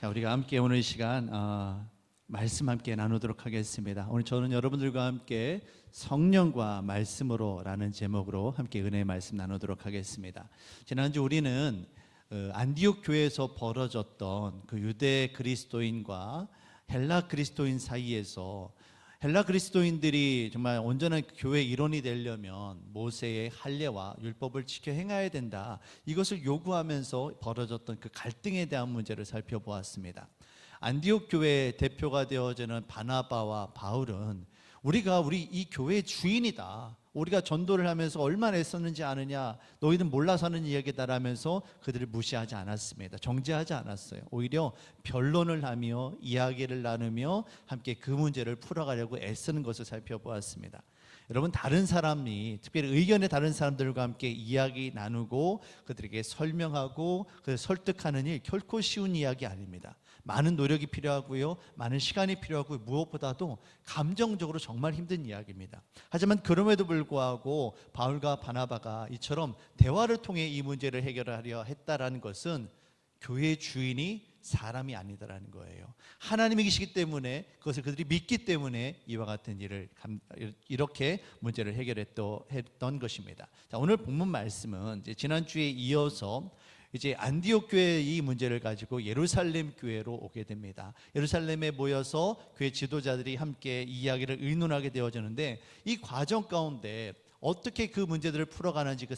자, 우리가 함께 오늘 이 시간 말씀 함께 나누도록 하겠습니다. 오늘 저는 여러분들과 함께 성령과 말씀으로라는 제목으로 함께 은혜의 말씀 나누도록 하겠습니다. 지난주 우리는 안디옥 교회에서 벌어졌던 그 유대 그리스도인과 헬라 그리스도인 사이에서 헬라 그리스도인들이 정말 온전한 교회 일원이 되려면 모세의 할례와 율법을 지켜 행해야 된다, 이것을 요구하면서 벌어졌던 그 갈등에 대한 문제를 살펴보았습니다. 안디옥 교회의 대표가 되어지는 바나바와 바울은 우리 이 교회의 주인이다, 우리가 전도를 하면서 얼마나 애썼는지 아느냐, 너희는 몰라서 하는 이야기다라면서 그들을 무시하지 않았습니다. 정죄하지 않았어요. 오히려 변론을 하며 이야기를 나누며 함께 그 문제를 풀어가려고 애쓰는 것을 살펴보았습니다. 여러분, 다른 사람이 특별히 의견의 다른 사람들과 함께 이야기 나누고 그들에게 설명하고 그들 설득하는 일 결코 쉬운 이야기 아닙니다. 많은 노력이 필요하고요, 많은 시간이 필요하고, 무엇보다도 감정적으로 정말 힘든 이야기입니다. 하지만 그럼에도 불구하고 바울과 바나바가 이처럼 대화를 통해 이 문제를 해결하려 했다라는 것은 교회의 주인이 사람이 아니다라는 거예요. 하나님이 계시기 때문에, 그것을 그들이 믿기 때문에 이와 같은 일을 이렇게 문제를 해결했던 것입니다. 자, 오늘 본문 말씀은 이제 지난주에 이어서 이제 안디옥 교회의 이 문제를 가지고 예루살렘 교회로 오게 됩니다. 예루살렘에 모여서 교회 지도자들이 함께 이야기를 의논하게 되어지는데, 이 과정 가운데 어떻게 그 문제들을 풀어가는지 그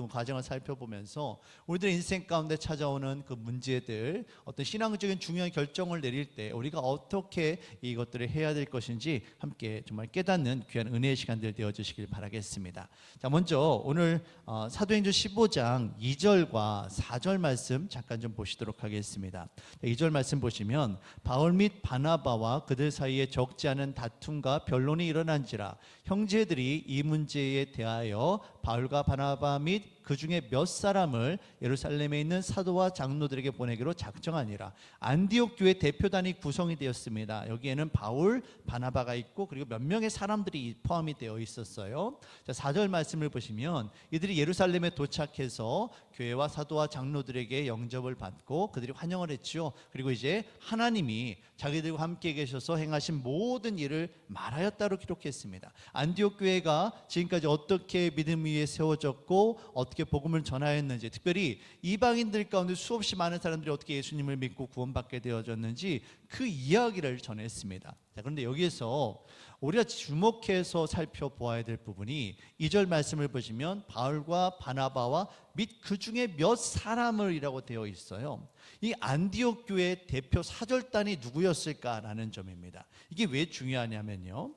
과정을 살펴보면서 우리들의 인생 가운데 찾아오는 그 문제들, 어떤 신앙적인 중요한 결정을 내릴 때 우리가 어떻게 이것들을 해야 될 것인지 함께 정말 깨닫는 귀한 은혜의 시간들 되어주시길 바라겠습니다. 자, 먼저 오늘 사도행전 15장 2절과 4절 말씀 잠깐 좀 보시도록 하겠습니다. 2절 말씀 보시면, 바울 및 바나바와 그들 사이에 적지 않은 다툼과 변론이 일어난지라 형제들이 이 문제에 대하여 바울과 바나바 및 그 중에 몇 사람을 예루살렘에 있는 사도와 장로들에게 보내기로 작정하니라. 안디옥 교회 대표단이 구성이 되었습니다. 여기에는 바울, 바나바가 있고 그리고 몇 명의 사람들이 포함이 되어 있었어요. 자, 4절 말씀을 보시면 이들이 예루살렘에 도착해서 교회와 사도와 장로들에게 영접을 받고 그들이 환영을 했죠. 그리고 이제 하나님이 자기들과 함께 계셔서 행하신 모든 일을 말하였다로 기록했습니다. 안디옥 교회가 지금까지 어떻게 믿음 위에 세워졌고 어떻게 복음을 전하였는지, 특별히 이방인들 가운데 수없이 많은 사람들이 어떻게 예수님을 믿고 구원받게 되어졌는지 그 이야기를 전했습니다. 자, 그런데 여기에서 우리가 주목해서 살펴보아야 될 부분이 2절 말씀을 보시면 바울과 바나바와 및 그 중에 몇 사람을 이라고 되어 있어요. 이 안디옥 교회의 대표 사절단이 누구였을까라는 점입니다. 이게 왜 중요하냐면요,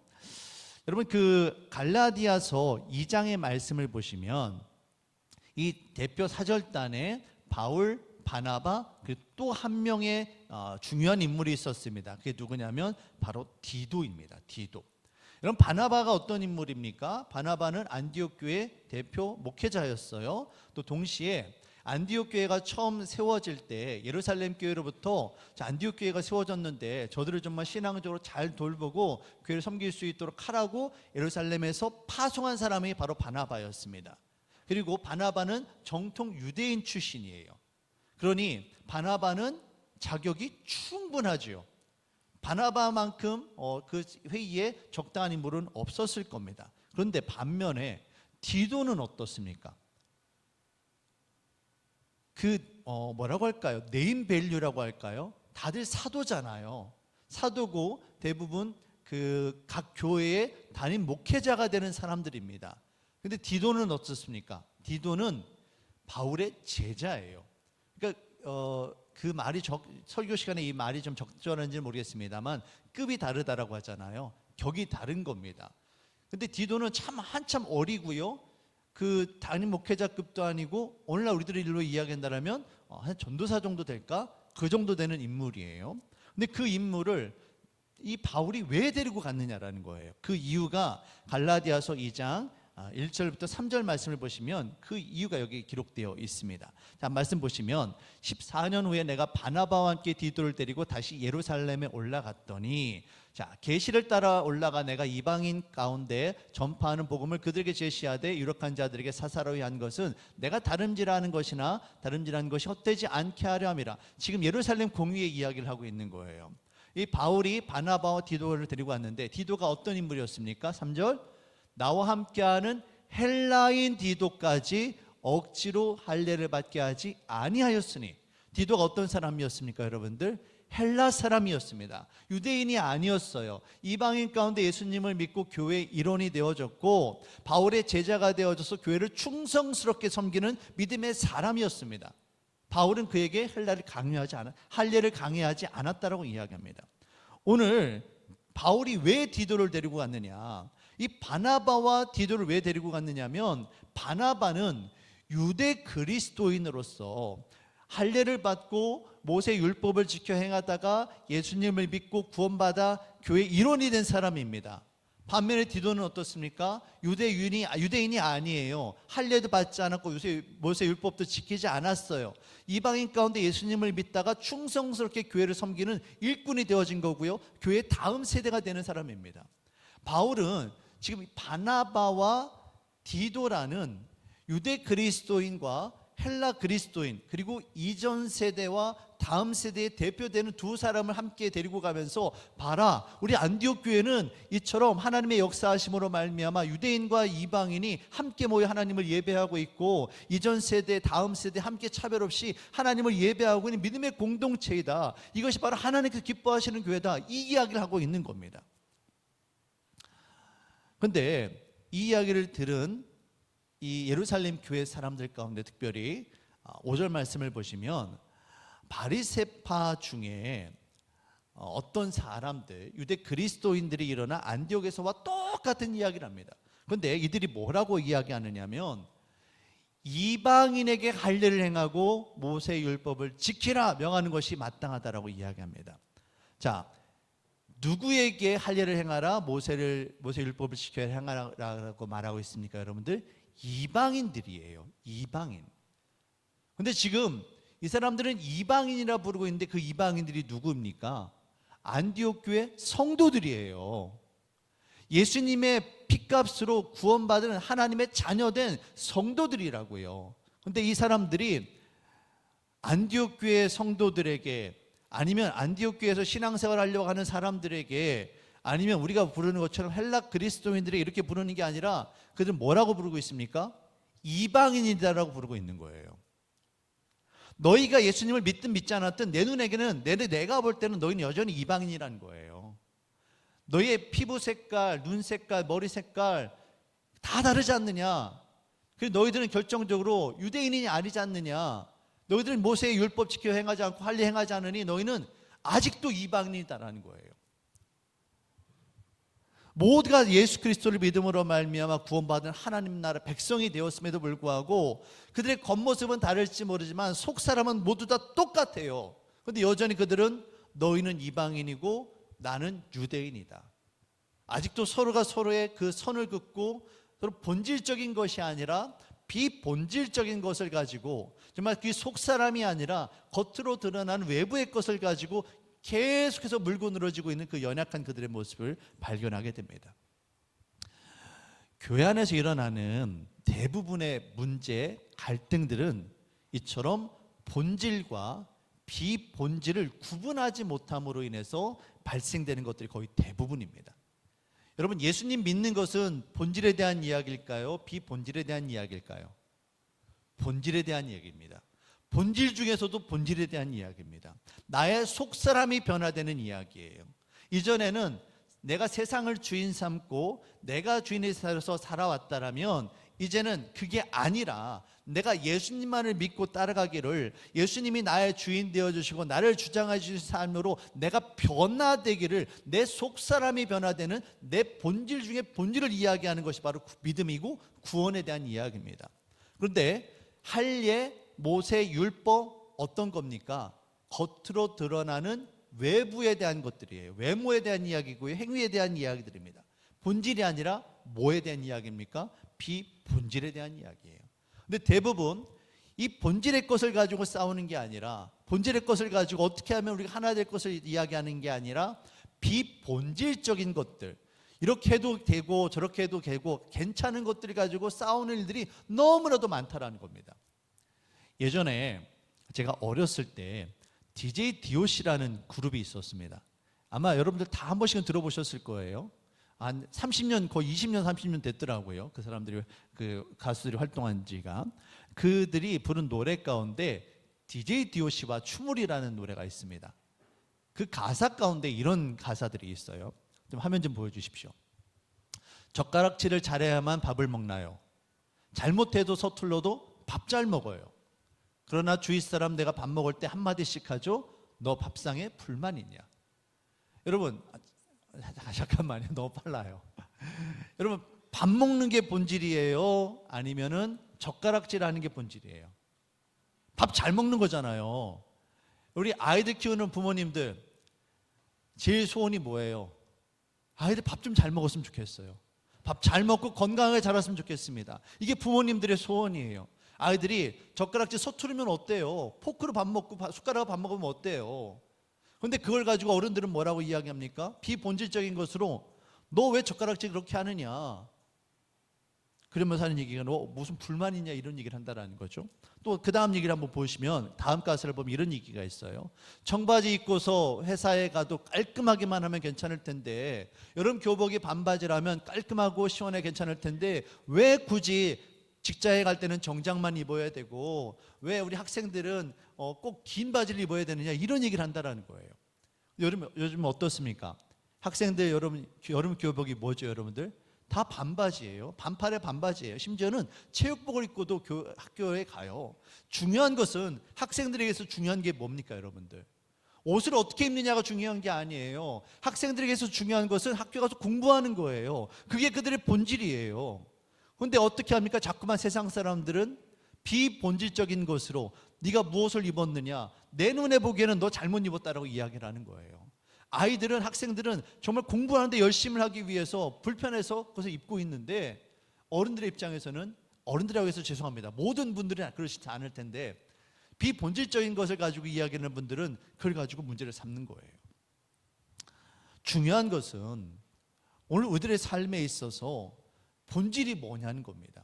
여러분, 그 갈라디아서 2장의 말씀을 보시면 이 대표 사절단에 바울, 바나바, 그리고 또 한 명의 중요한 인물이 있었습니다. 그게 누구냐면 바로 디도입니다. 디도. 여러분, 바나바가 어떤 인물입니까? 바나바는 안디옥 교회 대표 목회자였어요. 또 동시에 안디옥 교회가 처음 세워질 때 예루살렘 교회로부터 안디옥 교회가 세워졌는데 저들을 정말 신앙적으로 잘 돌보고 교회를 섬길 수 있도록 하라고 예루살렘에서 파송한 사람이 바로 바나바였습니다. 그리고 바나바는 정통 유대인 출신이에요. 그러니 바나바는 자격이 충분하죠. 바나바만큼 그 회의에 적당한 인물은 없었을 겁니다. 그런데 반면에 디도는 어떻습니까? 뭐라고 할까요? 네임 밸류라고 할까요? 다들 사도잖아요. 사도고 대부분 그 각 교회의 담임 목회자가 되는 사람들입니다. 근데 디도는 어떻습니까? 디도는 바울의 제자예요. 그러니까 그 말이 설교 시간에 이 말이 좀 적절한지 모르겠습니다만 급이 다르다라고 하잖아요. 격이 다른 겁니다. 근데 디도는 한참 어리고요, 그 담임 목회자급도 아니고 오늘날 우리들의 일로 이야기한다면 한 전도사 정도 될까? 그 정도 되는 인물이에요. 근데 그 인물을 이 바울이 왜 데리고 갔느냐라는 거예요. 그 이유가 갈라디아서 2장 1절부터 3절 말씀을 보시면 그 이유가 여기 기록되어 있습니다. 자, 말씀 보시면 14년 후에 내가 바나바와 함께 디도를 데리고 다시 예루살렘에 올라갔더니, 자, 계시를 따라 올라가 내가 이방인 가운데 전파하는 복음을 그들에게 제시하되 유력한 자들에게 사사로이 한 것은 내가 다름질하는 것이나 다름질하는 것이 헛되지 않게 하려 함이라. 지금 예루살렘 공의의 이야기를 하고 있는 거예요. 이 바울이 바나바와 디도를 데리고 왔는데, 디도가 어떤 인물이었습니까? 3절, 나와 함께하는 헬라인 디도까지 억지로 할례를 받게 하지 아니하였으니. 디도가 어떤 사람이었습니까, 여러분들? 헬라 사람이었습니다. 유대인이 아니었어요. 이방인 가운데 예수님을 믿고 교회의 일원이 되어졌고 바울의 제자가 되어져서 교회를 충성스럽게 섬기는 믿음의 사람이었습니다. 바울은 그에게 할례를 강요하지 않았다라고 이야기합니다. 오늘 바울이 왜 디도를 데리고 갔느냐, 이 바나바와 디도를 왜 데리고 갔느냐면, 바나바는 유대 그리스도인으로서 할례를 받고 모세 율법을 지켜 행하다가 예수님을 믿고 구원받아 교회 일원이 된 사람입니다. 반면에 디도는 어떻습니까? 유대인이 아니에요. 할례도 받지 않았고 모세 율법도 지키지 않았어요. 이방인 가운데 예수님을 믿다가 충성스럽게 교회를 섬기는 일꾼이 되어진 거고요, 교회 다음 세대가 되는 사람입니다. 바울은 지금 바나바와 디도라는 유대 그리스도인과 헬라 그리스도인, 그리고 이전 세대와 다음 세대에 대표되는 두 사람을 함께 데리고 가면서, 봐라, 우리 안디옥 교회는 이처럼 하나님의 역사하심으로 말미암아 유대인과 이방인이 함께 모여 하나님을 예배하고 있고, 이전 세대 다음 세대 함께 차별 없이 하나님을 예배하고 있는 믿음의 공동체이다. 이것이 바로 하나님께서 기뻐하시는 교회다. 이 이야기를 하고 있는 겁니다. 그런데 이 이야기를 들은 이 예루살렘 교회 사람들 가운데 특별히 5절 말씀을 보시면, 바리새파 중에 어떤 사람들, 유대 그리스도인들이 일어나 안디옥에서와 똑같은 이야기를 합니다. 그런데 이들이 뭐라고 이야기하느냐면, 이방인에게 할례를 행하고 모세 율법을 지키라 명하는 것이 마땅하다라고 이야기합니다. 자, 누구에게 할례를 행하라, 모세 율법을 지켜야 행하라고 말하고 있습니까, 여러분들? 이방인들이에요. 이방인. 근데 지금 이 사람들은 이방인이라 부르고 있는데 그 이방인들이 누구입니까? 안디옥 교회 성도들이에요. 예수님의 피값으로 구원받은 하나님의 자녀된 성도들이라고요. 근데 이 사람들이 안디옥 교회 성도들에게, 아니면 안디옥 교회에서 신앙생활 하려고 하는 사람들에게, 아니면 우리가 부르는 것처럼 헬라 그리스도인들이 이렇게 부르는 게 아니라 그들은 뭐라고 부르고 있습니까? 이방인이다라고 부르고 있는 거예요. 너희가 예수님을 믿든 믿지 않았든 내 눈에게는, 내가 볼 때는 너희는 여전히 이방인이라는 거예요. 너희의 피부 색깔, 눈 색깔, 머리 색깔 다 다르지 않느냐? 그리고 너희들은 결정적으로 유대인이 아니지 않느냐? 너희들은 모세의 율법 지켜 행하지 않고 할례 행하지 않으니 너희는 아직도 이방인이다라는 거예요. 모두가 예수 그리스도를 믿음으로 말미암아 구원받은 하나님 나라 백성이 되었음에도 불구하고 그들의 겉모습은 다를지 모르지만 속사람은 모두 다 똑같아요. 그런데 여전히 그들은 너희는 이방인이고 나는 유대인이다. 아직도 서로가 서로의 그 선을 긋고 서로 본질적인 것이 아니라 비본질적인 것을 가지고, 정말 그 속사람이 아니라 겉으로 드러나는 외부의 것을 가지고 계속해서 물고 늘어지고 있는 그 연약한 그들의 모습을 발견하게 됩니다. 교회 안에서 일어나는 대부분의 문제, 갈등들은 이처럼 본질과 비본질을 구분하지 못함으로 인해서 발생되는 것들이 거의 대부분입니다. 여러분, 예수님 믿는 것은 본질에 대한 이야기일까요? 비본질에 대한 이야기일까요? 본질에 대한 이야기입니다. 본질 중에서도 본질에 대한 이야기입니다. 나의 속사람이 변화되는 이야기예요. 이전에는 내가 세상을 주인 삼고 내가 주인이 되어서 살아왔다라면, 이제는 그게 아니라 내가 예수님만을 믿고 따라가기를, 예수님이 나의 주인 되어주시고 나를 주장해 주신 삶으로 내가 변화되기를, 내 속사람이 변화되는 내 본질 중에 본질을 이야기하는 것이 바로 믿음이고 구원에 대한 이야기입니다. 그런데 할례, 모세 율법 어떤 겁니까? 겉으로 드러나는 외부에 대한 것들이에요. 외모에 대한 이야기고요, 행위에 대한 이야기들입니다. 본질이 아니라 뭐에 대한 이야기입니까? 비본질에 대한 이야기예요. 근데 대부분 이 본질의 것을 가지고 싸우는 게 아니라, 본질의 것을 가지고 어떻게 하면 우리가 하나 될 것을 이야기하는 게 아니라 비본질적인 것들, 이렇게 해도 되고 저렇게 해도 되고 괜찮은 것들을 가지고 싸우는 일들이 너무나도 많다라는 겁니다. 예전에 제가 어렸을 때 DJ DOC라는 그룹이 있었습니다. 아마 여러분들 다 한 번씩은 들어보셨을 거예요. 한 30년, 거의 20년, 30년 됐더라고요. 그 사람들이, 그 가수들이 활동한 지가. 그들이 부른 노래 가운데 DJ DOC와 추물이라는 노래가 있습니다. 그 가사 가운데 이런 가사들이 있어요. 좀 화면 좀 보여주십시오. 젓가락질을 잘해야만 밥을 먹나요? 잘못해도 서툴러도 밥 잘 먹어요. 그러나 주위 사람 내가 밥 먹을 때 한마디씩 하죠. 너 밥상에 불만 있냐? 여러분, 잠깐만요. 너무 빨라요. 여러분, 밥 먹는 게 본질이에요? 아니면은 젓가락질하는 게 본질이에요? 밥 잘 먹는 거잖아요. 우리 아이들 키우는 부모님들 제일 소원이 뭐예요? 아이들 밥 좀 잘 먹었으면 좋겠어요. 밥 잘 먹고 건강하게 자랐으면 좋겠습니다. 이게 부모님들의 소원이에요. 아이들이 젓가락질 서투르면 어때요? 포크로 밥 먹고 숟가락으로 밥 먹으면 어때요? 그런데 그걸 가지고 어른들은 뭐라고 이야기합니까? 비본질적인 것으로 너 왜 젓가락질 그렇게 하느냐? 그러면서 하는 얘기가 너 무슨 불만 있냐 이런 얘기를 한다는 거죠. 또 그 다음 얘기를 한번 보시면 다음 가사를 보면 이런 얘기가 있어요. 청바지 입고서 회사에 가도 깔끔하게만 하면 괜찮을 텐데, 여름 교복이 반바지라면 깔끔하고 시원해 괜찮을 텐데 왜 굳이 직장에 갈 때는 정장만 입어야 되고 왜 우리 학생들은 꼭 긴 바지를 입어야 되느냐 이런 얘기를 한다는 거예요. 요즘 어떻습니까? 학생들 여름 교복이 뭐죠, 여러분들? 다 반바지예요. 반팔에 반바지예요. 심지어는 체육복을 입고도 학교에 가요. 중요한 것은, 학생들에게서 중요한 게 뭡니까, 여러분들? 옷을 어떻게 입느냐가 중요한 게 아니에요. 학생들에게서 중요한 것은 학교 가서 공부하는 거예요. 그게 그들의 본질이에요. 그런데 어떻게 합니까? 자꾸만 세상 사람들은 비본질적인 것으로 네가 무엇을 입었느냐, 내 눈에 보기에는 너 잘못 입었다라고 이야기를 하는 거예요. 아이들은, 학생들은 정말 공부하는데 열심히 하기 위해서 불편해서 그것을 입고 있는데, 어른들의 입장에서는, 어른들이라고 해서 죄송합니다, 모든 분들은 그러시지 않을 텐데 비본질적인 것을 가지고 이야기하는 분들은 그걸 가지고 문제를 삼는 거예요. 중요한 것은 오늘 우리들의 삶에 있어서 본질이 뭐냐는 겁니다.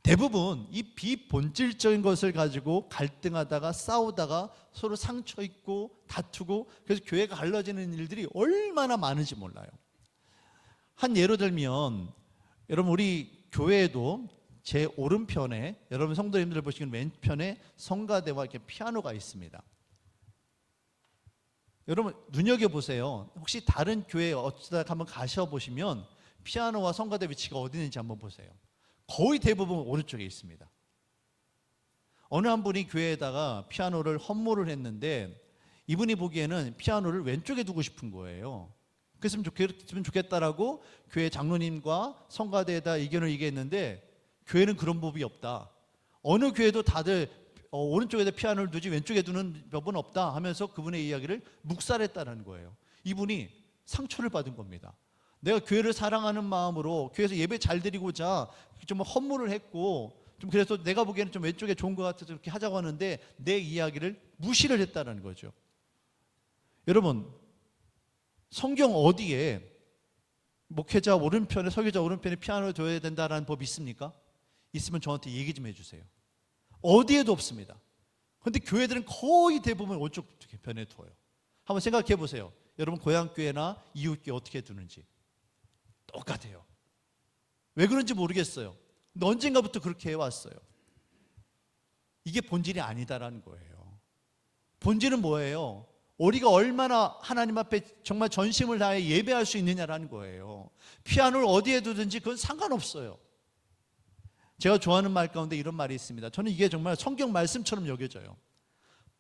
대부분 이 비본질적인 것을 가지고 갈등하다가 싸우다가 서로 상처 있고 다투고, 그래서 교회가 갈라지는 일들이 얼마나 많은지 몰라요. 한 예로 들면, 여러분 우리 교회에도 제 오른편에, 여러분 성도님들 보시면 왼편에 성가대와 이렇게 피아노가 있습니다. 여러분 눈여겨보세요. 혹시 다른 교회에 어쩌다 한번 가셔보시면 피아노와 성가대 위치가 어디 있는지 한번 보세요. 거의 대부분 오른쪽에 있습니다. 어느 한 분이 교회에다가 피아노를 헌물을 했는데, 이분이 보기에는 피아노를 왼쪽에 두고 싶은 거예요. 그랬으면 좋겠다라고 교회 장로님과 성가대에다 의견을 얘기했는데, 교회는 그런 법이 없다. 어느 교회도 다들 오른쪽에다 피아노를 두지 왼쪽에 두는 법은 없다 하면서 그분의 이야기를 묵살했다는 거예요. 이분이 상처를 받은 겁니다. 내가 교회를 사랑하는 마음으로 교회에서 예배 잘 드리고자 좀 헌물을 했고, 좀 그래서 내가 보기에는 좀 왼쪽에 좋은 것 같아서 그렇게 하자고 하는데 내 이야기를 무시를 했다는 거죠. 여러분, 성경 어디에 목회자 오른편에, 설교자 오른편에 피아노를 둬야 된다라는 법이 있습니까? 있으면 저한테 얘기 좀 해주세요. 어디에도 없습니다. 그런데 교회들은 거의 대부분 오른쪽 편에 둬요. 한번 생각해 보세요. 여러분 고향교회나 이웃교회 어떻게 두는지 똑같아요. 왜 그런지 모르겠어요. 근데 언젠가부터 그렇게 해왔어요. 이게 본질이 아니다라는 거예요. 본질은 뭐예요? 우리가 얼마나 하나님 앞에 정말 전심을 다해 예배할 수 있느냐라는 거예요. 피아노를 어디에 두든지 그건 상관없어요. 제가 좋아하는 말 가운데 이런 말이 있습니다. 저는 이게 정말 성경 말씀처럼 여겨져요.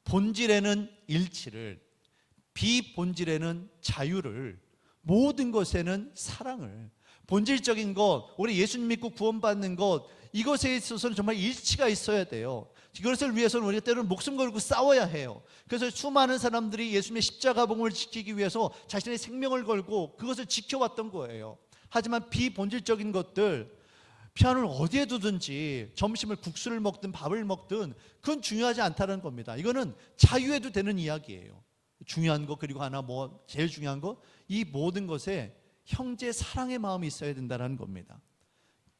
본질에는 일치를, 비본질에는 자유를, 모든 것에는 사랑을. 본질적인 것, 우리 예수님 믿고 구원받는 것, 이것에 있어서는 정말 일치가 있어야 돼요. 그것을 위해서는 우리가 때로는 목숨 걸고 싸워야 해요. 그래서 수많은 사람들이 예수님의 십자가 복음을 지키기 위해서 자신의 생명을 걸고 그것을 지켜왔던 거예요. 하지만 비본질적인 것들, 피아노를 어디에 두든지 점심을 국수를 먹든 밥을 먹든 그건 중요하지 않다는 겁니다. 이거는 자유해도 되는 이야기예요. 중요한 거, 그리고 하나 제일 중요한 거, 이 모든 것에 형제 사랑의 마음이 있어야 된다는 겁니다.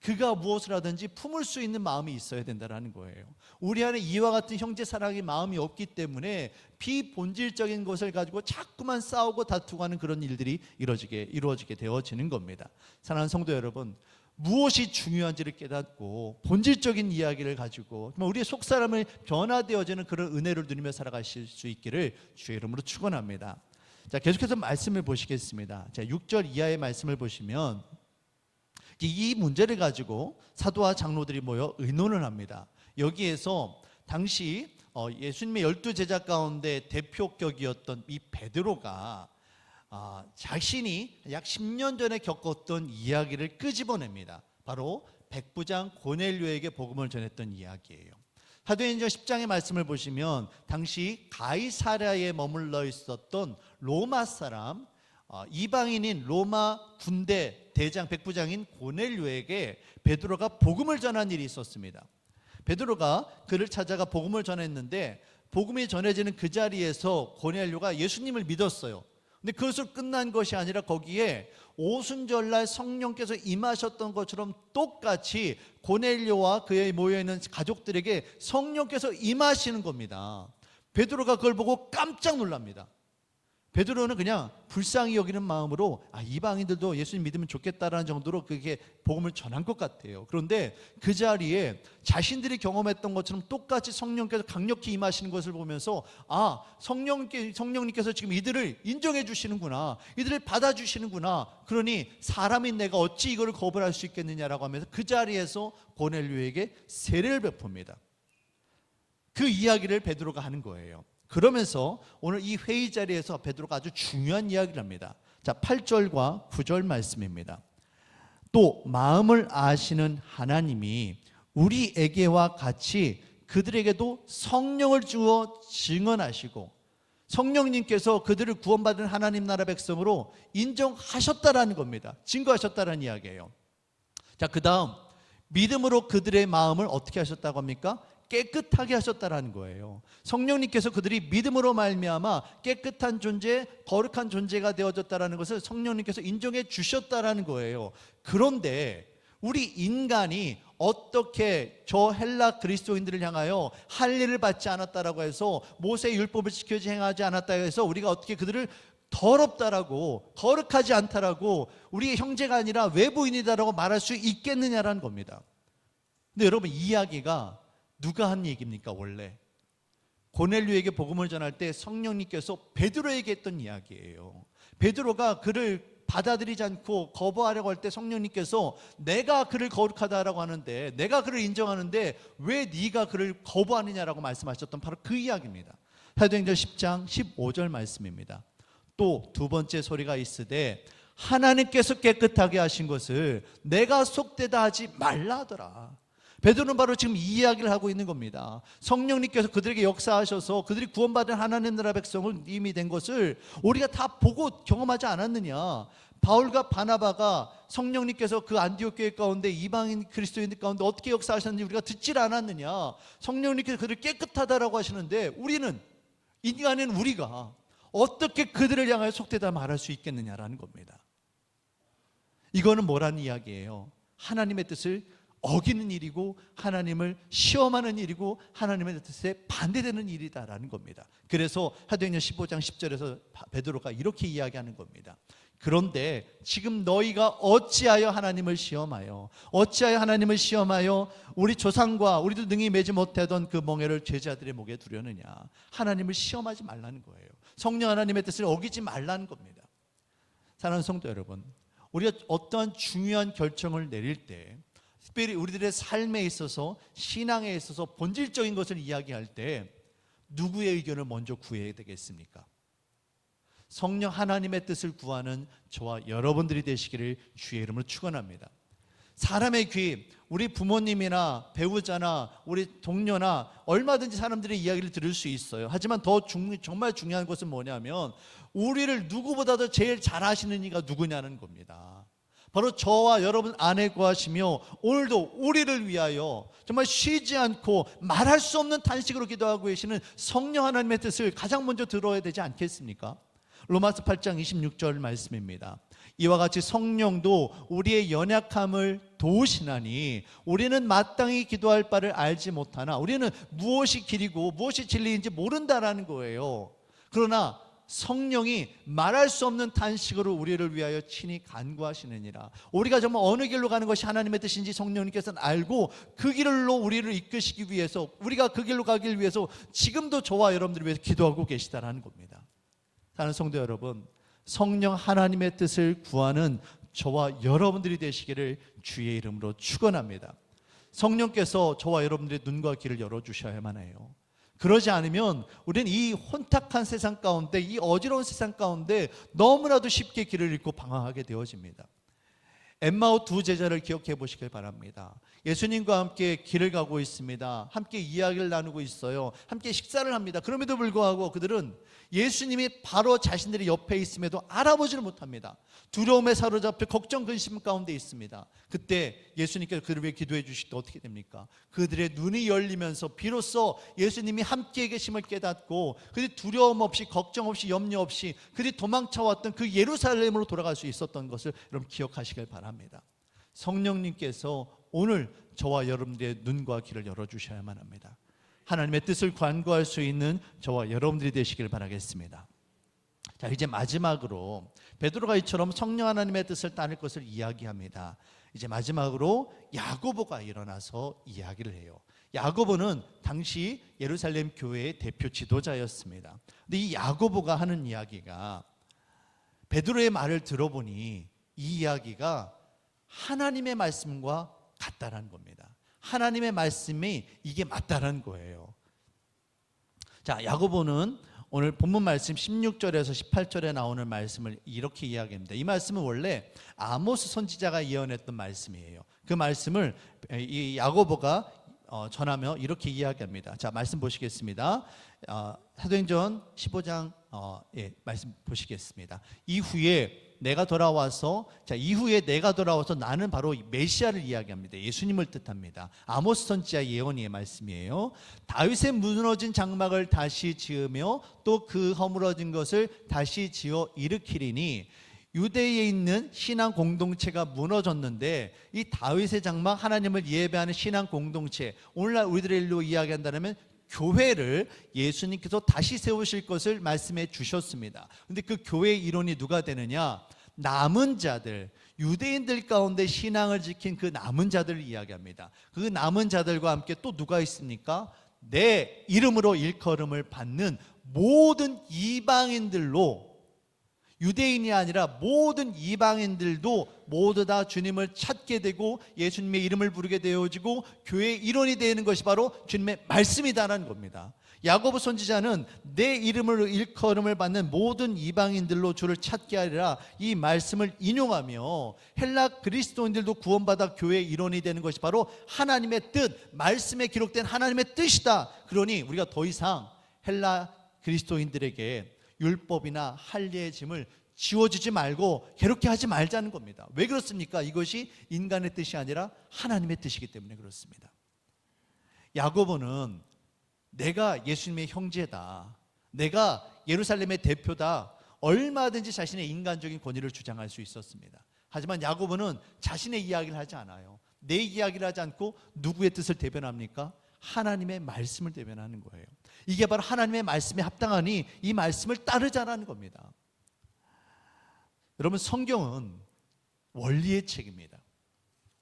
그가 무엇을 하든지 품을 수 있는 마음이 있어야 된다는 거예요. 우리 안에 이와 같은 형제 사랑의 마음이 없기 때문에 비본질적인 것을 가지고 자꾸만 싸우고 다투고 하는 그런 일들이 이루어지게 되어지는 겁니다. 사랑하는 성도 여러분, 무엇이 중요한지를 깨닫고 본질적인 이야기를 가지고 우리의 속사람을 변화되어지는 그런 은혜를 누리며 살아가실 수 있기를 주의 이름으로 축원합니다. 자, 계속해서 말씀을 보시겠습니다. 자, 6절 이하의 말씀을 보시면 이 문제를 가지고 사도와 장로들이 모여 의논을 합니다. 여기에서 당시 예수님의 12제자 가운데 대표격이었던 이 베드로가 자신이 약 10년 전에 겪었던 이야기를 끄집어냅니다. 바로 백부장 고넬료에게 복음을 전했던 이야기예요. 사도행전 10장의 말씀을 보시면 당시 가이사랴에 머물러 있었던 로마 사람, 이방인인 로마 군대 대장 백부장인 고넬료에게 베드로가 복음을 전한 일이 있었습니다. 베드로가 그를 찾아가 복음을 전했는데 복음이 전해지는 그 자리에서 고넬료가 예수님을 믿었어요. 근데 그것으로 끝난 것이 아니라 거기에 오순절날 성령께서 임하셨던 것처럼 똑같이 고넬료와 그의 모여있는 가족들에게 성령께서 임하시는 겁니다. 베드로가 그걸 보고 깜짝 놀랍니다. 베드로는 그냥 불쌍히 여기는 마음으로 이방인들도 예수님 믿으면 좋겠다라는 정도로 그게 복음을 전한 것 같아요. 그런데 그 자리에 자신들이 경험했던 것처럼 똑같이 성령께서 강력히 임하시는 것을 보면서 성령님께서 지금 이들을 인정해 주시는구나, 이들을 받아주시는구나, 그러니 사람인 내가 어찌 이거를 거부할 수 있겠느냐라고 하면서 그 자리에서 고넬료에게 세례를 베풉니다. 그 이야기를 베드로가 하는 거예요. 그러면서 오늘 이 회의 자리에서 베드로가 아주 중요한 이야기를 합니다. 자, 8절과 9절 말씀입니다. 또 마음을 아시는 하나님이 우리에게와 같이 그들에게도 성령을 주어 증언하시고 성령님께서 그들을 구원받은 하나님 나라 백성으로 인정하셨다라는 겁니다. 증거하셨다라는 이야기예요. 자, 그 다음 믿음으로 그들의 마음을 어떻게 하셨다고 합니까? 깨끗하게 하셨다라는 거예요. 성령님께서 그들이 믿음으로 말미암아 깨끗한 존재, 거룩한 존재가 되어졌다라는 것을 성령님께서 인정해 주셨다라는 거예요. 그런데 우리 인간이 어떻게 저 헬라 그리스도인들을 향하여 할례를 받지 않았다라고 해서 모세의 율법을 지켜지 행하지 않았다고 해서 우리가 어떻게 그들을 더럽다라고, 거룩하지 않다라고, 우리의 형제가 아니라 외부인이다라고 말할 수 있겠느냐라는 겁니다. 근데 여러분, 이 이야기가 누가 한 얘기입니까? 원래 고넬료에게 복음을 전할 때 성령님께서 베드로에게 했던 이야기예요. 베드로가 그를 받아들이지 않고 거부하려고 할 때 성령님께서 내가 그를 거룩하다라고 하는데, 내가 그를 인정하는데 왜 네가 그를 거부하느냐라고 말씀하셨던 바로 그 이야기입니다. 사도행전 10장 15절 말씀입니다. 또 두 번째 소리가 있으되 하나님께서 깨끗하게 하신 것을 내가 속되다 하지 말라 하더라. 베드로는 바로 지금 이 이야기를 하고 있는 겁니다. 성령님께서 그들에게 역사하셔서 그들이 구원받은 하나님 나라 백성을 이미 된 것을 우리가 다 보고 경험하지 않았느냐. 바울과 바나바가 성령님께서 그 안디옥 교회 가운데 이방인 그리스도인들 가운데 어떻게 역사하셨는지 우리가 듣질 않았느냐. 성령님께서 그들을 깨끗하다라고 하시는데 우리는, 인간은 우리가 어떻게 그들을 향하여 속되다 말할 수 있겠느냐라는 겁니다. 이거는 뭐라는 이야기예요? 하나님의 뜻을 어기는 일이고 하나님을 시험하는 일이고 하나님의 뜻에 반대되는 일이다라는 겁니다. 그래서 사도행전 15장 10절에서 베드로가 이렇게 이야기하는 겁니다. 그런데 지금 너희가 어찌하여 하나님을 시험하여 우리 조상과 우리도 능히 매지 못하던 그 멍에를 제자들의 목에 두려느냐. 하나님을 시험하지 말라는 거예요. 성령 하나님의 뜻을 어기지 말라는 겁니다. 사랑하는 성도 여러분, 우리가 어떠한 중요한 결정을 내릴 때, 특별히 우리들의 삶에 있어서, 신앙에 있어서 본질적인 것을 이야기할 때 누구의 의견을 먼저 구해야 되겠습니까? 성령 하나님의 뜻을 구하는 저와 여러분들이 되시기를 주의 이름으로 축원합니다. 사람의 귀, 우리 부모님이나 배우자나 우리 동료나 얼마든지 사람들의 이야기를 들을 수 있어요. 하지만 정말 중요한 것은 뭐냐면 우리를 누구보다도 제일 잘 아시는 이가 누구냐는 겁니다. 바로 저와 여러분 안에 거하시며 오늘도 우리를 위하여 정말 쉬지 않고 말할 수 없는 탄식으로 기도하고 계시는 성령 하나님의 뜻을 가장 먼저 들어야 되지 않겠습니까? 로마서 8장 26절 말씀입니다. 이와 같이 성령도 우리의 연약함을 도우시나니 우리는 마땅히 기도할 바를 알지 못하나 우리는 무엇이 길이고 무엇이 진리인지 모른다라는 거예요. 그러나 성령이 말할 수 없는 탄식으로 우리를 위하여 친히 간구하시느니라. 우리가 정말 어느 길로 가는 것이 하나님의 뜻인지 성령님께서는 알고 그 길로 우리를 이끄시기 위해서, 우리가 그 길로 가기 위해서 지금도 저와 여러분들을 위해서 기도하고 계시다라는 겁니다. 사랑하는 성도 여러분, 성령 하나님의 뜻을 구하는 저와 여러분들이 되시기를 주의 이름으로 축원합니다. 성령께서 저와 여러분들의 눈과 귀를 열어주셔야만 해요. 그러지 않으면 우리는 이 혼탁한 세상 가운데, 이 어지러운 세상 가운데 너무나도 쉽게 길을 잃고 방황하게 되어집니다. 엠마오 두 제자를 기억해 보시길 바랍니다. 예수님과 함께 길을 가고 있습니다. 함께 이야기를 나누고 있어요. 함께 식사를 합니다. 그럼에도 불구하고 그들은 예수님이 바로 자신들의 옆에 있음에도 알아보지를 못합니다. 두려움에 사로잡혀 걱정 근심 가운데 있습니다. 그때 예수님께서 그들을 위해 기도해 주실 때 어떻게 됩니까? 그들의 눈이 열리면서 비로소 예수님이 함께 계심을 깨닫고 그들이 두려움 없이 걱정 없이 염려 없이 그들이 도망쳐왔던 그 예루살렘으로 돌아갈 수 있었던 것을 여러분 기억하시길 바랍니다. 성령님께서 오늘 저와 여러분들의 눈과 귀를 열어주셔야만 합니다. 하나님의 뜻을 간구할 수 있는 저와 여러분들이 되시길 바라겠습니다. 자, 이제 마지막으로 베드로가 이처럼 성령 하나님의 뜻을 따를 것을 이야기합니다. 이제 마지막으로 야고보가 일어나서 이야기를 해요. 야고보는 당시 예루살렘 교회의 대표 지도자였습니다. 근데 이 야고보가 하는 이야기가, 베드로의 말을 들어보니 이 이야기가 하나님의 말씀과 같다라는 겁니다. 하나님의 말씀이 이게 맞다라는 거예요. 자, 야고보는 오늘 본문 말씀 16절에서 18절에 나오는 말씀을 이렇게 이야기합니다. 이 말씀은 원래 아모스 선지자가 예언했던 말씀이에요. 그 말씀을 이 야고보가 전하며 이렇게 이야기합니다. 자, 말씀 보시겠습니다. 사도행전 15장 말씀 보시겠습니다. 이후에 내가 돌아와서 나는 바로 메시아를 이야기합니다. 예수님을 뜻합니다. 아모스 선지자 예언의 말씀이에요. 다윗의 무너진 장막을 다시 지으며 또 그 허물어진 것을 다시 지어 일으키리니, 유대에 있는 신앙 공동체가 무너졌는데 이 다윗의 장막, 하나님을 예배하는 신앙 공동체, 오늘날 우리들의 일로 이야기한다면 교회를 예수님께서 다시 세우실 것을 말씀해 주셨습니다. 그런데 그 교회의 일원이 누가 되느냐? 남은 자들, 유대인들 가운데 신앙을 지킨 그 남은 자들을 이야기합니다. 그 남은 자들과 함께 또 누가 있습니까? 내 이름으로 일컬음을 받는 모든 이방인들로, 유대인이 아니라 모든 이방인들도 모두 다 주님을 찾게 되고 예수님의 이름을 부르게 되어지고 교회의 일원이 되는 것이 바로 주님의 말씀이다라는 겁니다. 야고보 선지자는 내 이름으로 일컬음을 받는 모든 이방인들로 주를 찾게 하리라, 이 말씀을 인용하며 헬라 그리스도인들도 구원받아 교회의 일원이 되는 것이 바로 하나님의 뜻, 말씀에 기록된 하나님의 뜻이다. 그러니 우리가 더 이상 헬라 그리스도인들에게 율법이나 할례의 짐을 지워주지 말고 괴롭게 하지 말자는 겁니다. 왜 그렇습니까? 이것이 인간의 뜻이 아니라 하나님의 뜻이기 때문에 그렇습니다. 야고보는 내가 예수님의 형제다, 내가 예루살렘의 대표다, 얼마든지 자신의 인간적인 권위를 주장할 수 있었습니다. 하지만 야고보는 자신의 이야기를 하지 않아요. 내 이야기를 하지 않고 누구의 뜻을 대변합니까? 하나님의 말씀을 대변하는 거예요. 이게 바로 하나님의 말씀에 합당하니 이 말씀을 따르자라는 겁니다. 여러분, 성경은 원리의 책입니다.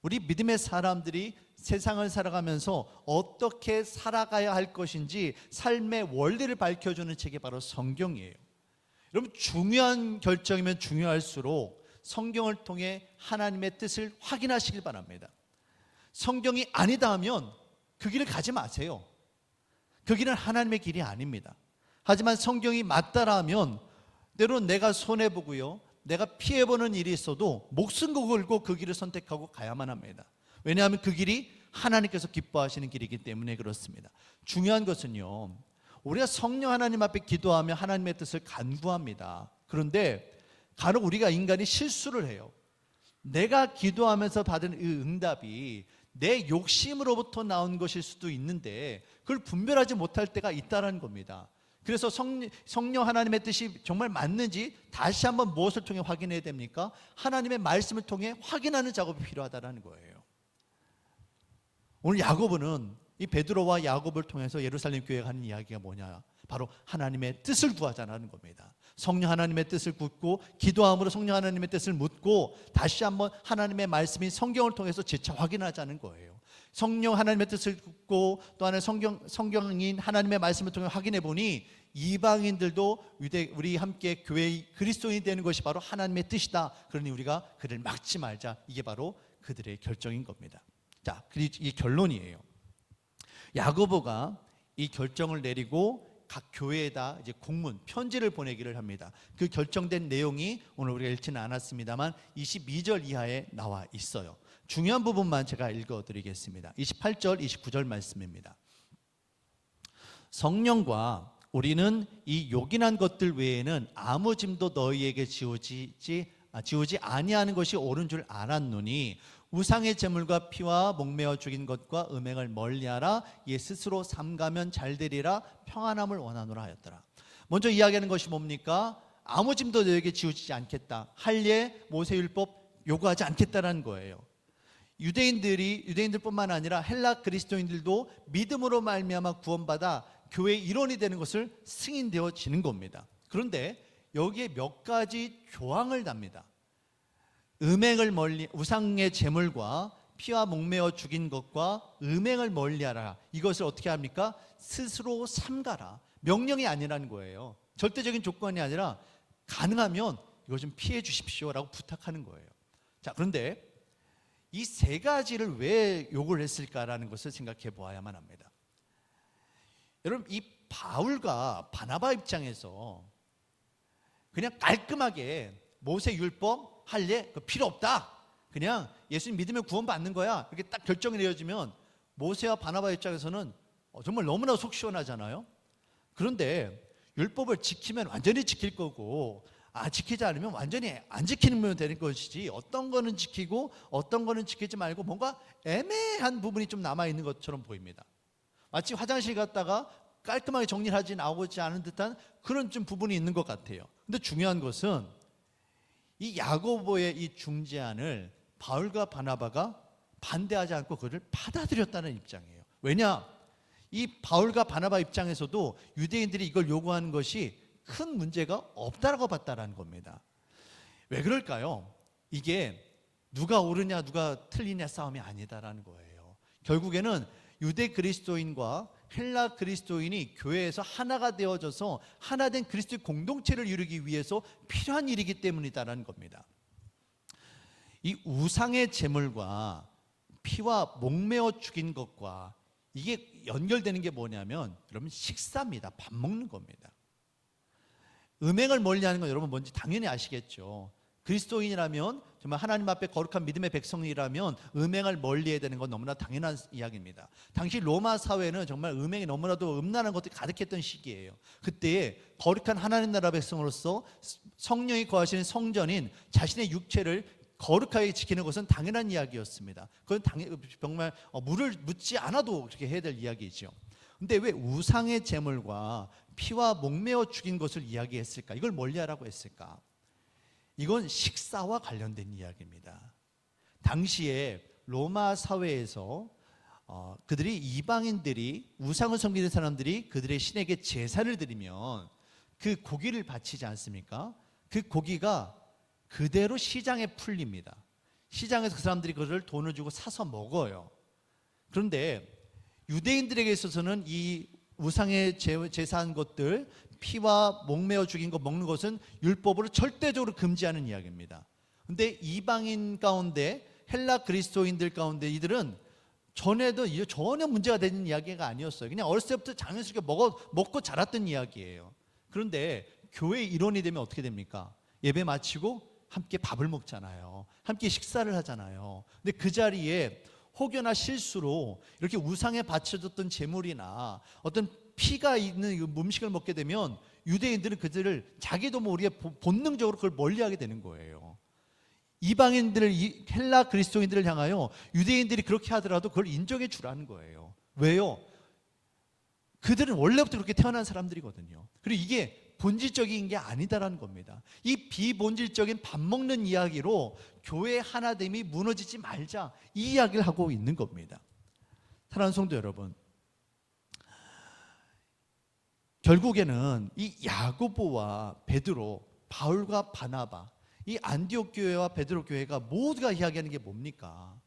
우리 믿음의 사람들이 세상을 살아가면서 어떻게 살아가야 할 것인지 삶의 원리를 밝혀주는 책이 바로 성경이에요. 여러분, 중요한 결정이면 중요할수록 성경을 통해 하나님의 뜻을 확인하시길 바랍니다. 성경이 아니다 하면 그 길을 가지 마세요. 그 길은 하나님의 길이 아닙니다. 하지만 성경이 맞다라 하면 때로는 내가 손해보고요, 내가 피해보는 일이 있어도 목숨 걸고 그 길을 선택하고 가야만 합니다. 왜냐하면 그 길이 하나님께서 기뻐하시는 길이기 때문에 그렇습니다. 중요한 것은요, 우리가 성령 하나님 앞에 기도하며 하나님의 뜻을 간구합니다. 그런데 간혹 우리가 인간이 실수를 해요. 내가 기도하면서 받은 이 응답이 내 욕심으로부터 나온 것일 수도 있는데 그걸 분별하지 못할 때가 있다는 겁니다. 그래서 성령 하나님의 뜻이 정말 맞는지 다시 한번 무엇을 통해 확인해야 됩니까? 하나님의 말씀을 통해 확인하는 작업이 필요하다는 거예요. 오늘 야고보는 이 베드로와 야고보를 통해서 예루살렘 교회가 하는 이야기가 뭐냐? 바로 하나님의 뜻을 구하자는 겁니다. 성령 하나님의 뜻을 묻고 기도함으로 성령 하나님의 뜻을 묻고 다시 한번 하나님의 말씀인 성경을 통해서 재차 확인하자는 거예요. 성령 하나님의 뜻을 묻고 또 하나의 성경인 하나님의 말씀을 통해 확인해 보니 이방인들도 우리 함께 교회의 그리스도인이 되는 것이 바로 하나님의 뜻이다. 그러니 우리가 그를 막지 말자. 이게 바로 그들의 결정인 겁니다. 자, 이 결론이에요. 야고보가 이 결정을 내리고 각 교회에다 이제 공문, 편지를 보내기를 합니다. 그 결정된 내용이 오늘 우리가 읽지는 않았습니다만 22절 이하에 나와 있어요. 중요한 부분만 제가 읽어드리겠습니다. 28절, 29절 말씀입니다. 성령과 우리는 이 요긴한 것들 외에는 아무 짐도 너희에게 지우지 아니하는 것이 옳은 줄 알았노니 우상의 제물과 피와 목매어 죽인 것과 음행을 멀리하라. 이에 스스로 삼가면 잘되리라. 평안함을 원하노라 하였더라. 먼저 이야기하는 것이 뭡니까? 아무 짐도 너에게 지우지 않겠다. 할례 모세율법 요구하지 않겠다라는 거예요. 유대인들뿐만 아니라 헬라 그리스도인들도 믿음으로 말미암아 구원받아 교회의 일원이 되는 것을 승인되어지는 겁니다. 그런데 여기에 몇 가지 조항을 답니다. 음행을 우상의 제물과 피와 목매어 죽인 것과 음행을 멀리하라. 이것을 어떻게 합니까? 스스로 삼가라. 명령이 아니라는 거예요. 절대적인 조건이 아니라 가능하면 이거 좀 피해 주십시오라고 부탁하는 거예요. 자, 그런데 이 세 가지를 왜 요구를 했을까라는 것을 생각해 보아야만 합니다. 여러분, 이 바울과 바나바 입장에서 그냥 깔끔하게 모세 율법 할례 그 필요 없다. 그냥 예수님 믿으면 구원받는 거야. 이렇게 딱 결정이 내어지면 모세와 바나바 입장에서는 정말 너무나 속 시원하잖아요. 그런데 율법을 지키면 완전히 지킬 거고 지키지 않으면 완전히 안 지키면 되는 것이지 어떤 거는 지키고 어떤 거는 지키지 말고 뭔가 애매한 부분이 좀 남아있는 것처럼 보입니다. 마치 화장실 갔다가 깔끔하게 정리를 하지 나오지 않은 듯한 그런 좀 부분이 있는 것 같아요. 근데 중요한 것은 이 야고보의 이 중재안을 바울과 바나바가 반대하지 않고 그를 받아들였다는 입장이에요. 왜냐? 이 바울과 바나바 입장에서도 유대인들이 이걸 요구하는 것이 큰 문제가 없다라고 봤다라는 겁니다. 왜 그럴까요? 이게 누가 옳으냐 누가 틀리냐 싸움이 아니다라는 거예요. 결국에는 유대 그리스도인과 헬라 그리스도인이 교회에서 하나가 되어져서 하나된 그리스도의 공동체를 이루기 위해서 필요한 일이기 때문이다라는 겁니다. 이 우상의 제물과 피와 목매어 죽인 것과 이게 연결되는 게 뭐냐면 여러분 식사입니다. 밥 먹는 겁니다. 음행을 멀리하는 건 여러분 뭔지 당연히 아시겠죠. 그리스도인이라면 정말 하나님 앞에 거룩한 믿음의 백성이라면 음행을 멀리해야 되는 건 너무나 당연한 이야기입니다. 당시 로마 사회는 정말 음행이 너무나도 음란한 것들이 가득했던 시기예요. 그때에 거룩한 하나님 나라 백성으로서 성령이 거하시는 성전인 자신의 육체를 거룩하게 지키는 것은 당연한 이야기였습니다. 그건 정말 물을 묻지 않아도 그렇게 해야 될 이야기죠. 근데 왜 우상의 제물과 피와 목매어 죽인 것을 이야기했을까? 이걸 멀리하라고 했을까? 이건 식사와 관련된 이야기입니다. 당시에 로마 사회에서 그들이 이방인들이 우상을 섬기는 사람들이 그들의 신에게 제사를 드리면 그 고기를 바치지 않습니까? 그 고기가 그대로 시장에 풀립니다. 시장에서 그 사람들이 그것을 돈을 주고 사서 먹어요. 그런데 유대인들에게 있어서는 이 우상에 제사한 것들 피와 목매어 죽인 거 먹는 것은 율법으로 절대적으로 금지하는 이야기입니다. 그런데 이방인 가운데 헬라 그리스도인들 가운데 이들은 전에도 전혀 문제가 되는 이야기가 아니었어요. 그냥 어렸을 때부터 자연스럽게 먹고 자랐던 이야기예요. 그런데 교회의 일원이 되면 어떻게 됩니까? 예배 마치고 함께 밥을 먹잖아요. 함께 식사를 하잖아요. 근데 그 자리에 혹여나 실수로 이렇게 우상에 바쳐졌던 제물이나 어떤 피가 있는 음식을 먹게 되면 유대인들은 그들을 자기도 모르게 본능적으로 그걸 멀리하게 되는 거예요. 이방인들을, 헬라 그리스도인들을 향하여 유대인들이 그렇게 하더라도 그걸 인정해 주라는 거예요. 왜요? 그들은 원래부터 그렇게 태어난 사람들이거든요. 그리고 이게 본질적인 게 아니다라는 겁니다. 이 비본질적인 밥 먹는 이야기로 교회 하나됨이 무너지지 말자, 이 이야기를 하고 있는 겁니다. 사랑하는 성도 여러분, 결국에는 이 야고보와 베드로, 바울과 바나바, 이 안디옥 교회와 베드로 교회가 모두가 이야기하는 게 뭡니까?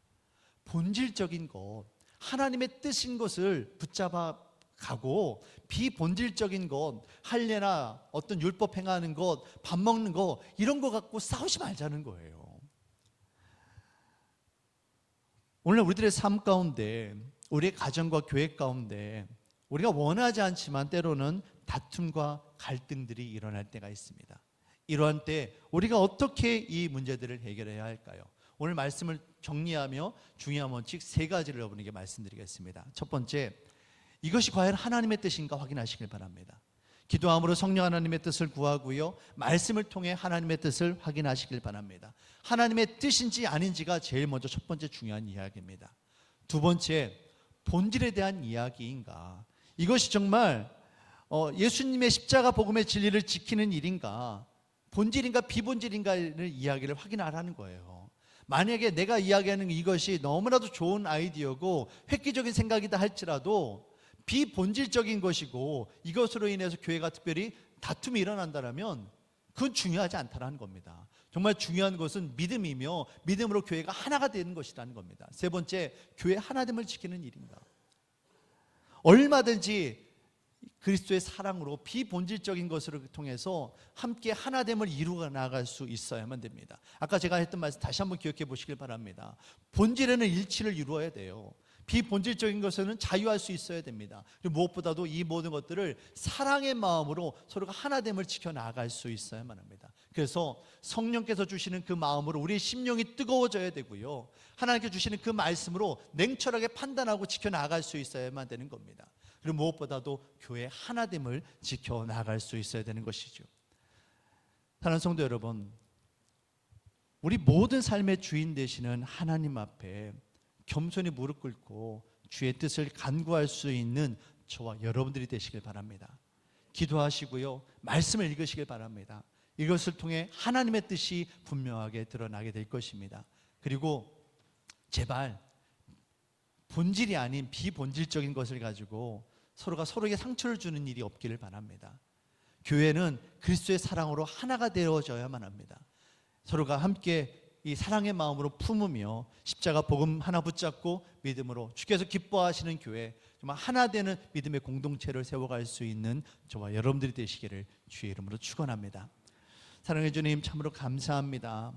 본질적인 것, 하나님의 뜻인 것을 붙잡아 가고 비본질적인 것, 할례나 어떤 율법 행하는 것, 밥 먹는 것, 이런 거 갖고 싸우지 말자는 거예요. 오늘 우리들의 삶 가운데, 우리의 가정과 교회 가운데 우리가 원하지 않지만 때로는 다툼과 갈등들이 일어날 때가 있습니다. 이러한 때 우리가 어떻게 이 문제들을 해결해야 할까요? 오늘 말씀을 정리하며 중요한 원칙 세 가지를 여러분에게 말씀드리겠습니다. 첫 번째, 이것이 과연 하나님의 뜻인가 확인하시길 바랍니다. 기도함으로 성령 하나님의 뜻을 구하고요, 말씀을 통해 하나님의 뜻을 확인하시길 바랍니다. 하나님의 뜻인지 아닌지가 제일 먼저 첫 번째 중요한 이야기입니다. 두 번째, 본질에 대한 이야기인가? 이것이 정말 예수님의 십자가 복음의 진리를 지키는 일인가, 본질인가 비본질인가를 이야기를 확인하라는 거예요. 만약에 내가 이야기하는 이것이 너무나도 좋은 아이디어고 획기적인 생각이다 할지라도 비본질적인 것이고 이것으로 인해서 교회가 특별히 다툼이 일어난다면 그건 중요하지 않다는 겁니다. 정말 중요한 것은 믿음이며 믿음으로 교회가 하나가 되는 것이라는 겁니다. 세 번째, 교회 하나됨을 지키는 일인가. 얼마든지 그리스도의 사랑으로 비본질적인 것을 통해서 함께 하나됨을 이루어 나갈 수 있어야만 됩니다. 아까 제가 했던 말씀 다시 한번 기억해 보시길 바랍니다. 본질에는 일치를 이루어야 돼요. 비본질적인 것에는 자유할 수 있어야 됩니다. 그리고 무엇보다도 이 모든 것들을 사랑의 마음으로 서로가 하나됨을 지켜나갈 수 있어야만 합니다. 그래서 성령께서 주시는 그 마음으로 우리의 심령이 뜨거워져야 되고요, 하나님께 주시는 그 말씀으로 냉철하게 판단하고 지켜나갈 수 있어야만 되는 겁니다. 그리고 무엇보다도 교회의 하나됨을 지켜나갈 수 있어야 되는 것이죠. 사랑하는 성도 여러분, 우리 모든 삶의 주인 되시는 하나님 앞에 겸손히 무릎 꿇고 주의 뜻을 간구할 수 있는 저와 여러분들이 되시길 바랍니다. 기도하시고요, 말씀을 읽으시길 바랍니다. 이것을 통해 하나님의 뜻이 분명하게 드러나게 될 것입니다. 그리고 제발 본질이 아닌 비본질적인 것을 가지고 서로가 서로에게 상처를 주는 일이 없기를 바랍니다. 교회는 그리스도의 사랑으로 하나가 되어져야만 합니다. 서로가 함께 이 사랑의 마음으로 품으며 십자가 복음 하나 붙잡고 믿음으로 주께서 기뻐하시는 교회, 정말 하나 되는 믿음의 공동체를 세워갈 수 있는 저와 여러분들이 되시기를 주의 이름으로 축원합니다. 사랑해 주님, 참으로 감사합니다.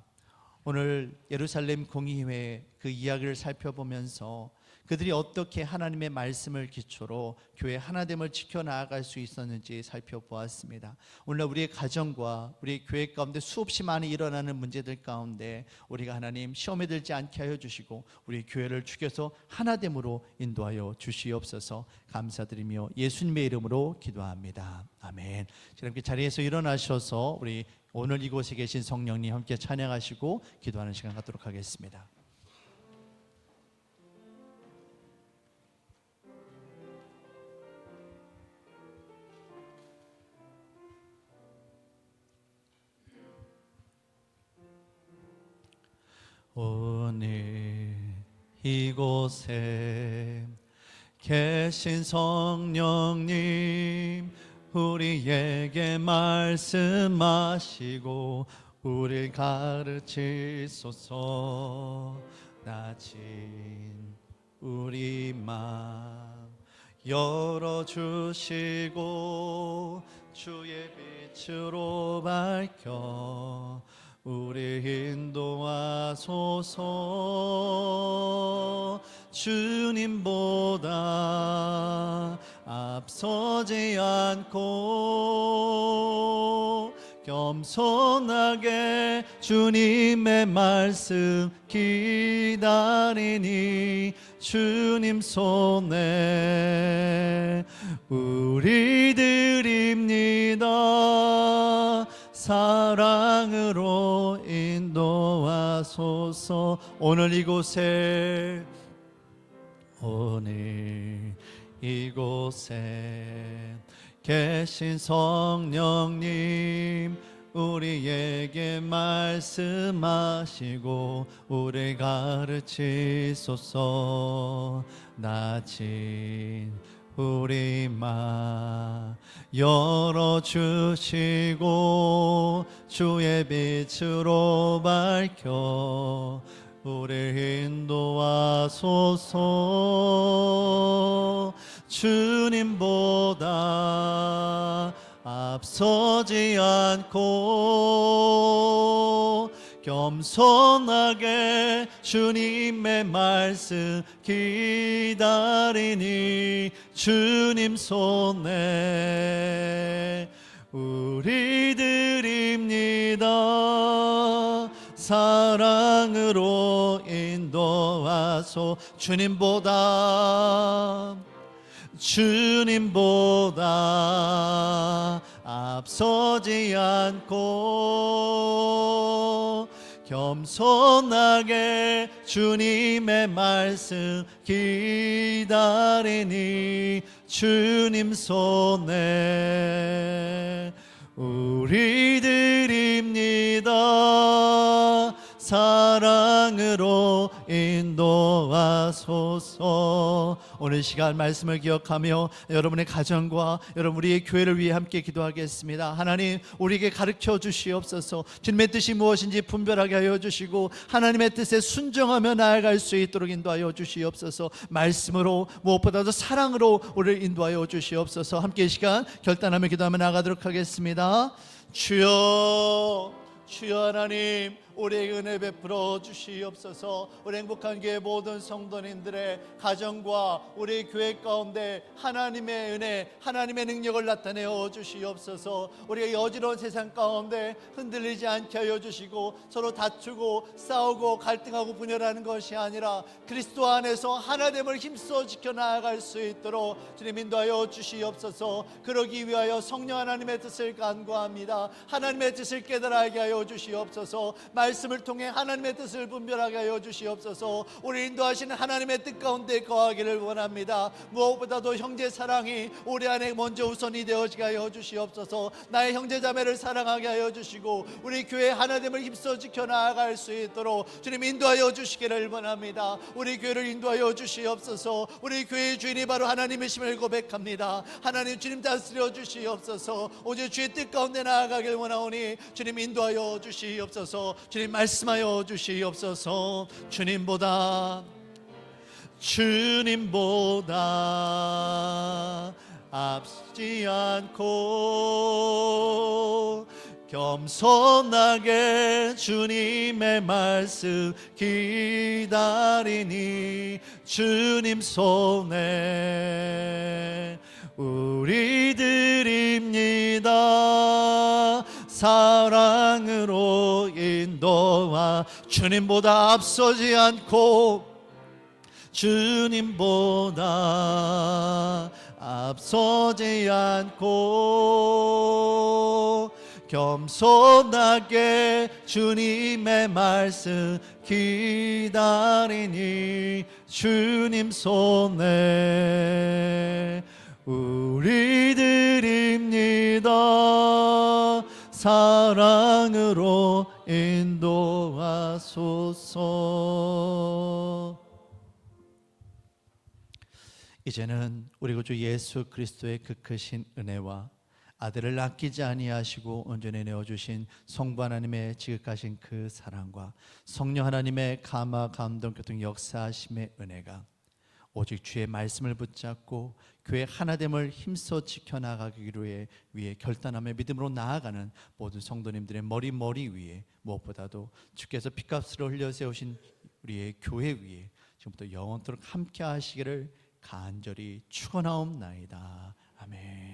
오늘 예루살렘 공의회 그 이야기를 살펴보면서 그들이 어떻게 하나님의 말씀을 기초로 교회 하나됨을 지켜나갈 수 있었는지 살펴보았습니다. 오늘 우리의 가정과 우리 교회 가운데 수없이 많이 일어나는 문제들 가운데 우리가 하나님 시험에 들지 않게 하여 주시고 우리 교회를 주께서 하나됨으로 인도하여 주시옵소서. 감사드리며 예수님의 이름으로 기도합니다. 아멘. 이렇게 자리에서 일어나셔서 우리 오늘 이곳에 계신 성령님 함께 찬양하시고 기도하는 시간 갖도록 하겠습니다. 오늘 이곳에 계신 성령님, 우리에게 말씀하시고 우리를 가르치소서. 낮은 우리 마음 열어주시고 주의 빛으로 밝혀 우리 인도하소서. 주님보다 앞서지 않고 겸손하게 주님의 말씀 기다리니 주님 손에 우리 드립니다. 사랑으로 인도하소서. 오늘 이곳에 계신 성령님, 우리에게 말씀하시고 우리 가르치소서. 닫힌 우리 마 열어주시고 주의 빛으로 밝혀 우리 인도하소서. 주님보다 앞서지 않고 겸손하게 주님의 말씀 기다리니 주님 손에 우리 드립니다. 사랑으로 인도하소. 주님보다 앞서지 않고 겸손하게 주님의 말씀 기다리니 주님 손에 우리 드립니다. 사랑으로 인도하소서. 오늘 시간 말씀을 기억하며 여러분의 가정과 여러분 우리의 교회를 위해 함께 기도하겠습니다. 하나님, 우리에게 가르쳐 주시옵소서. 주님의 뜻이 무엇인지 분별하게 하여 주시고 하나님의 뜻에 순종하며 나아갈 수 있도록 인도하여 주시옵소서. 말씀으로 무엇보다도 사랑으로 우리를 인도하여 주시옵소서. 함께 이 시간 결단하며 기도하며 나아가도록 하겠습니다. 주여 하나님, 우리에게 은혜 베풀어 주시옵소서. 우리 행복한 교회 모든 성도님들의 가정과 우리 교회 가운데 하나님의 은혜, 하나님의 능력을 나타내어 주시옵소서. 우리가 어지러운 세상 가운데 흔들리지 않게 하여 주시고 서로 다투고 싸우고 갈등하고 분열하는 것이 아니라 그리스도 안에서 하나됨을 힘써 지켜나갈 수 있도록 주님 인도하여 주시옵소서. 그러기 위하여 성령 하나님의 뜻을 간구합니다. 하나님의 뜻을 깨달아게 하여 주시옵소서. 말씀을 통해 하나님의 뜻을 분별하게 하여 주시옵소서. 우리 인도하시는 하나님의 뜻 가운데 거하기를 원합니다. 무엇보다도 형제 사랑이 우리 안에 먼저 우선이 되어지게 하여 주시옵소서. 나의 형제 자매를 사랑하게 하여 주시고 우리 교회 하나됨을 힘써 지켜나갈 수 있도록 주님 인도하여 주시기를 원합니다. 우리 교회를 인도하여 주시옵소서. 우리 교회의 주인이 바로 하나님이심을 고백합니다. 하나님, 주님 다스려 주시옵소서. 오직 주의 뜻 가운데 나아가길 원하오니 주님 인도하여 주시옵소서. 주님 말씀하여 주시옵소서. 주님보다 앞서지 않고 겸손하게 주님의 말씀 기다리니 주님 손에 우리 드립니다. 사랑으로 인도하 주님보다 앞서지 않고 주님보다 앞서지 않고 겸손하게 주님의 말씀 기다리니 주님 손에 우리 드립니다. 사랑으로 인도하소서. 이제는 우리 구주 예수 그리스도의 그 크신 은혜와 아들을 아끼지 아니하시고 온전히 내어주신 성부 하나님의 지극하신 그 사랑과 성령 하나님의 감화 감동 교통 역사하심의 은혜가 오직 주의 말씀을 붙잡고 교회 하나됨을 힘써 지켜나가기를 위해 결단하며 믿음으로 나아가는 모든 성도님들의 머리 위에 무엇보다도 주께서 피값으로 흘려 세우신 우리의 교회 위에 지금부터 영원토록 함께 하시기를 간절히 축원하옵나이다. 아멘.